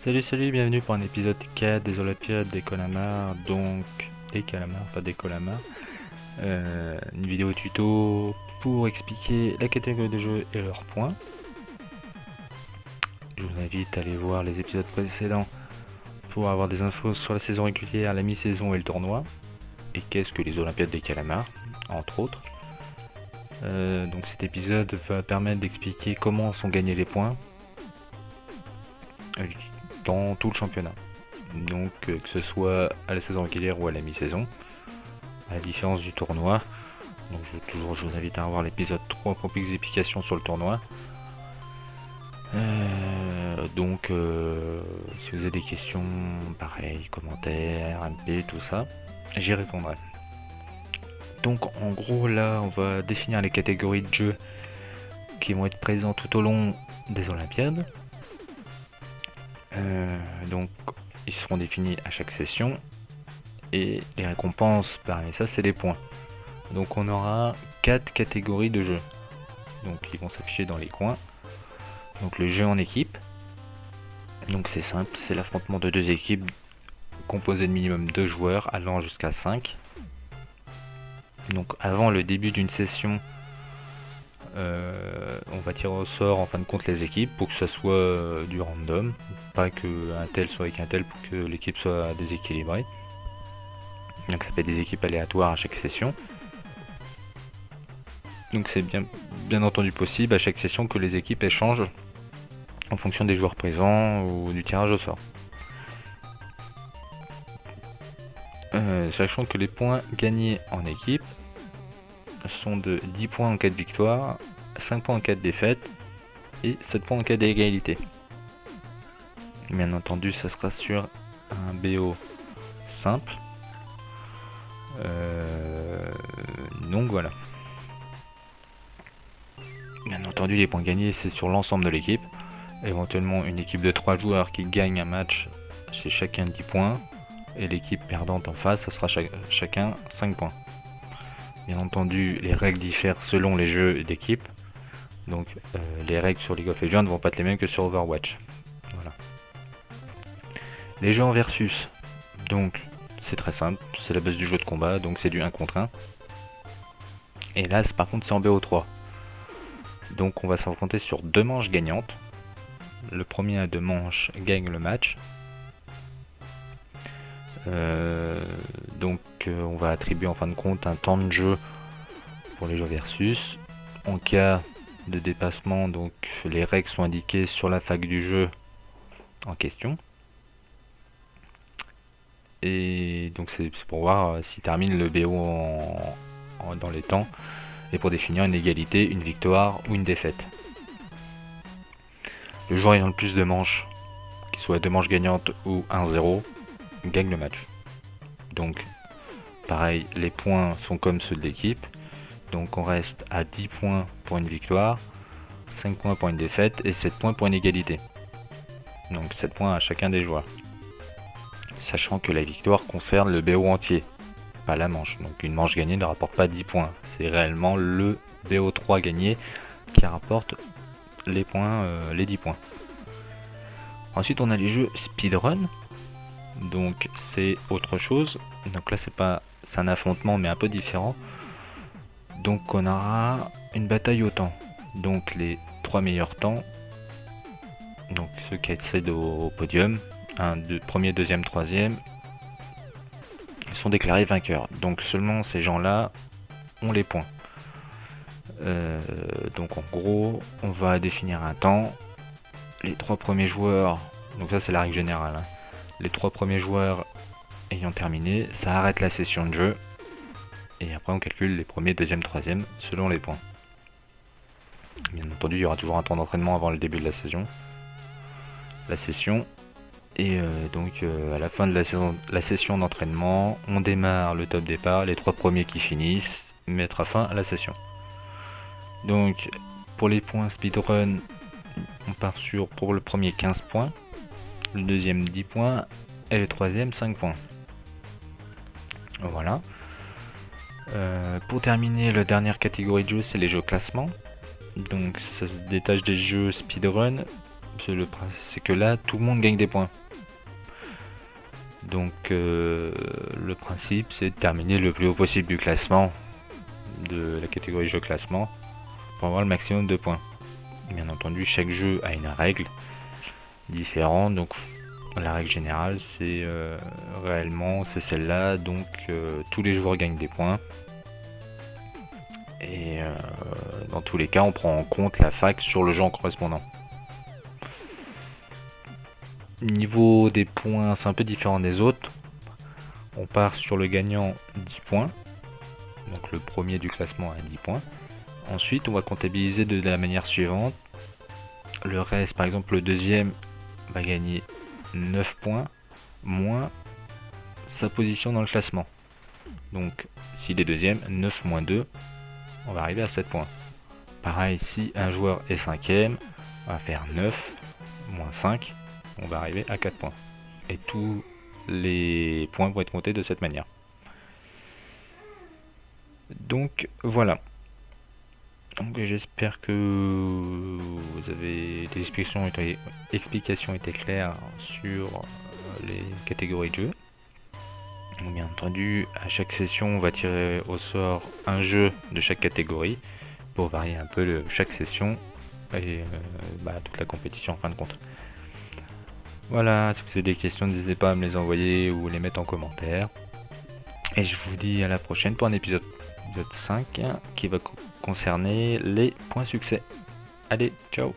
Salut, bienvenue pour un épisode 4 des Olympiades des calamars, donc des calamars, pas des calamars. Une vidéo tuto pour expliquer la catégorie de jeu et leurs points. Je vous invite à aller voir les épisodes précédents pour avoir des infos sur la saison régulière, la mi-saison et le tournoi. Et qu'est-ce que les Olympiades des calamars, entre autres. Donc cet épisode va permettre d'expliquer comment sont gagnés les points dans tout le championnat. Donc que ce soit à la saison régulière ou à la mi-saison, à la différence du tournoi. Donc je vous invite à voir l'épisode 3 pour plus d'explications sur le tournoi. Si vous avez des questions, pareil, commentaires, MP, tout ça, j'y répondrai. Donc en gros là on va définir les catégories de jeux qui vont être présents tout au long des Olympiades. Donc ils seront définis à chaque session et les récompenses parmi ça c'est les points. Donc on aura 4 catégories de jeux, donc ils vont s'afficher dans les coins. Donc le jeu en équipe, donc c'est simple, c'est l'affrontement de deux équipes composées de minimum 2 joueurs allant jusqu'à 5. Donc avant le début d'une session, on va tirer au sort en fin de compte les équipes pour que ça soit du random, pas que un tel soit avec un tel pour que l'équipe soit déséquilibrée. Donc ça fait des équipes aléatoires à chaque session. Donc c'est bien entendu possible à chaque session que les équipes échangent en fonction des joueurs présents ou du tirage au sort. Sachant que les points gagnés en équipe sont de 10 points en cas de victoire, 5 points en cas de défaite et 7 points en cas d'égalité. Bien entendu, ça sera sur un BO simple. Donc voilà. Bien entendu, les points gagnés, c'est sur l'ensemble de l'équipe. Éventuellement, une équipe de 3 joueurs qui gagne un match, c'est chacun 10 points. Et l'équipe perdante en face, ça sera chacun 5 points. Bien entendu, les règles diffèrent selon les jeux d'équipe. Donc les règles sur League of Legends ne vont pas être les mêmes que sur Overwatch. Voilà. Les jeux en versus, donc c'est très simple, c'est la base du jeu de combat, donc c'est du 1 contre 1. Et là, par contre, c'est en BO3. Donc on va s'affronter sur 2 manches gagnantes. Le premier à 2 manches gagne le match. On va attribuer en fin de compte un temps de jeu pour les jeux versus. En cas de dépassement, donc les règles sont indiquées sur la fac du jeu en question. Et donc c'est pour voir s'il termine le BO dans les temps et pour définir une égalité, une victoire ou une défaite. Le joueur ayant le plus de manches, qu'il soit 2 manches gagnantes ou 1-0, gagne le match. Donc pareil, les points sont comme ceux de l'équipe. Donc on reste à 10 points pour une victoire, 5 points pour une défaite et 7 points pour une égalité. Donc 7 points à chacun des joueurs. Sachant que la victoire concerne le BO entier, pas la manche. Donc une manche gagnée ne rapporte pas 10 points. C'est réellement le BO3 gagné qui rapporte les points, les 10 points. Ensuite on a les jeux speedrun. Donc c'est autre chose. Donc là c'est un affrontement mais un peu différent. Donc on aura une bataille au temps. Donc les 3 meilleurs temps, donc ceux qui accèdent au podium, premier, deuxième, troisième, sont déclarés vainqueurs. Donc seulement ces gens-là ont les points. Donc en gros, on va définir un temps. Les 3 premiers joueurs, donc ça c'est la règle générale, hein. Les 3 premiers joueurs ayant terminé, ça arrête la session de jeu. Et après on calcule les premiers, deuxième, troisième selon les points. Bien entendu, il y aura toujours un temps d'entraînement avant le début de la session. Et à la fin de la session d'entraînement, on démarre le top départ, les 3 premiers qui finissent mettra fin à la session. Donc pour les points speedrun, on part pour le premier 15 points, le deuxième 10 points et le troisième 5 points. Voilà. Pour terminer, la dernière catégorie de jeux, c'est les jeux classement. Donc ça se détache des jeux speedrun c'est que là, tout le monde gagne des points. Donc le principe, c'est de terminer le plus haut possible du classement, de la catégorie jeu classement, pour avoir le maximum de points. Bien entendu, chaque jeu a une règle différente, donc la règle générale, c'est réellement c'est celle-là, donc tous les joueurs gagnent des points. Et dans tous les cas, on prend en compte la fac sur le genre correspondant. Niveau des points, c'est un peu différent des autres. On part sur le gagnant 10 points. Donc le premier du classement a 10 points. Ensuite, on va comptabiliser de la manière suivante. Le reste, par exemple, le deuxième va gagner 9 points, moins sa position dans le classement. Donc, s'il est deuxième, 9 moins 2, on va arriver à 7 points. Pareil, si un joueur est cinquième, on va faire 9 moins 5, on va arriver à 4 points. Et tous les points vont être comptés de cette manière. Donc voilà. Donc j'espère que vous avez des explications étaient claires sur les catégories de jeux. Donc, bien entendu, à chaque session, on va tirer au sort un jeu de chaque catégorie pour varier un peu chaque session et toute la compétition en fin de compte. Voilà, si vous avez des questions, n'hésitez pas à me les envoyer ou les mettre en commentaire. Et je vous dis à la prochaine pour un épisode 5 qui va concerner les points succès. Allez, ciao!